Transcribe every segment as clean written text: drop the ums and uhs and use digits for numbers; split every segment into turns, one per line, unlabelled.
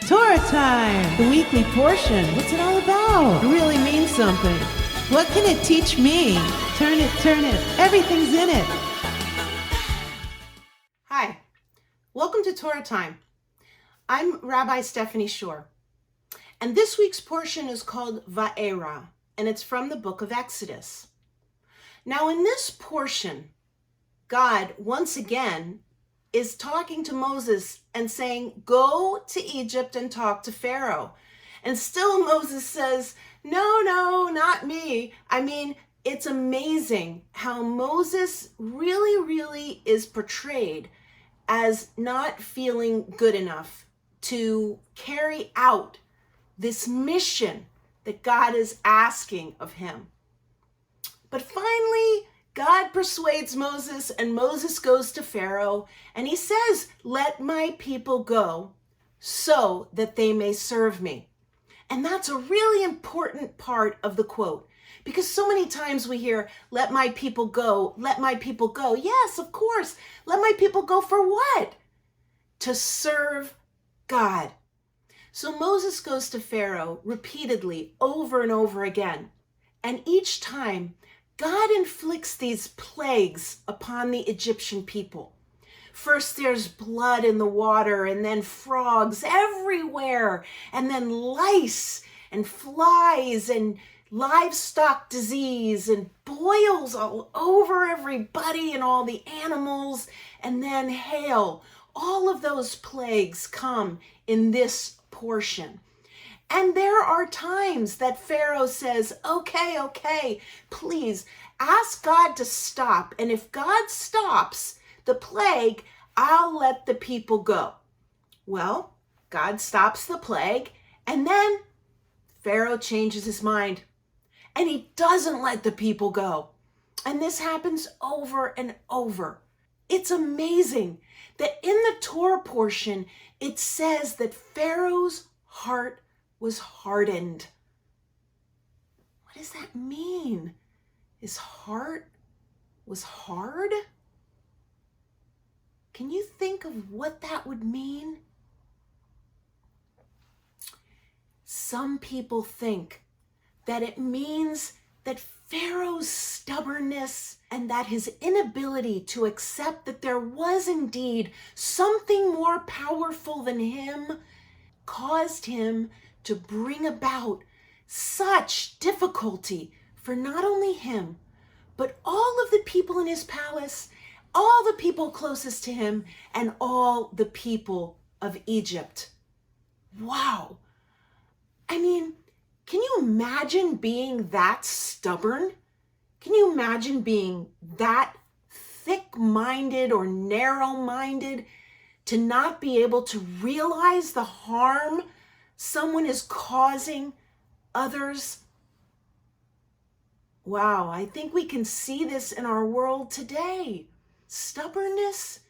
Torah time! The weekly portion. What's it all about? It really means something. What can it teach me? Turn it. Everything's in it.
Hi, welcome to Torah time. I'm Rabbi Stephanie Shore, and this week's portion is called Vaera, and it's from the book of Exodus. Now, in this portion, God, once again, is talking to Moses and saying, go to Egypt and talk to Pharaoh. And still Moses says, no, not me. I mean, it's amazing how Moses really is portrayed as not feeling good enough to carry out this mission that God is asking of him. But finally, God persuades Moses, and Moses goes to Pharaoh, and he says, let my people go so that they may serve me. And that's a really important part of the quote, because so many times we hear, let my people go, let my people go. Yes, of course. Let my people go for what? To serve God. So Moses goes to Pharaoh repeatedly, over and over again. And each time, God inflicts these plagues upon the Egyptian people. First, there's blood in the water, and then frogs everywhere, and then lice and flies and livestock disease and boils all over everybody and all the animals, and then hail. All of those plagues come in this portion. And there are times that Pharaoh says, okay, please ask God to stop. And if God stops the plague, I'll let the people go. Well, God stops the plague, and then Pharaoh changes his mind, and he doesn't let the people go. And this happens over and over. It's amazing that in the Torah portion, it says that Pharaoh's heart was hardened. What does that mean? His heart was hard? Can you think of what that would mean? Some people think that it means that Pharaoh's stubbornness and that his inability to accept that there was indeed something more powerful than him caused him to bring about such difficulty for not only him, but all of the people in his palace, all the people closest to him, and all the people of Egypt. Wow. I mean, can you imagine being that stubborn? Can you imagine being that thick-minded or narrow-minded to not be able to realize the harm someone is causing others? Wow, I think we can see this in our world today. Stubbornness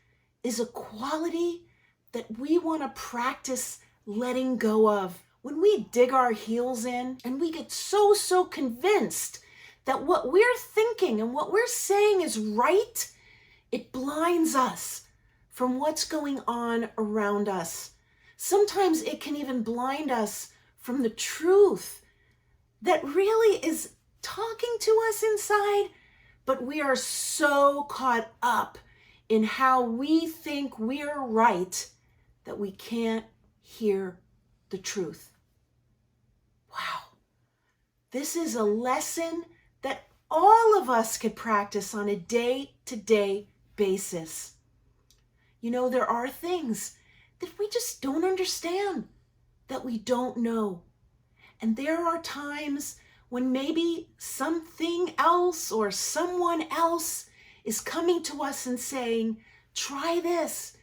is a quality that we want to practice letting go of. When we dig our heels in and we get so convinced that what we're thinking and what we're saying is right, it blinds us from what's going on around us. Sometimes it can even blind us from the truth that really is talking to us inside, but we are so caught up in how we think we're right that we can't hear the truth. Wow. This is a lesson that all of us could practice on a day-to-day basis. You know, there are things that we just don't understand, that we don't know. And there are times when maybe something else or someone else is coming to us and saying, try this.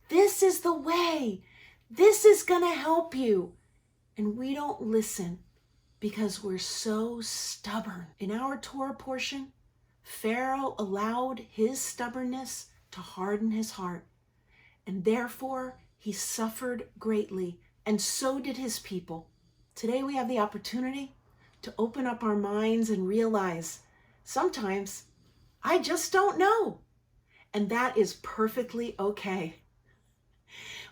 This is the way. This is going to help you. And we don't listen because we're so stubborn. In our Torah portion, Pharaoh allowed his stubbornness to harden his heart, and therefore he suffered greatly, and so did his people. Today we have the opportunity to open up our minds and realize sometimes I just don't know, and that is perfectly okay.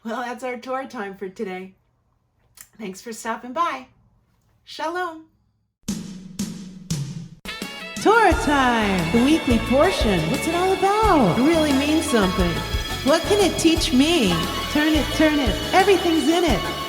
Well, that's our Torah time for today. Thanks for stopping by. Shalom.
Torah time! The weekly portion. What's it all about? It really means something. What can it teach me? Turn it. Everything's in it.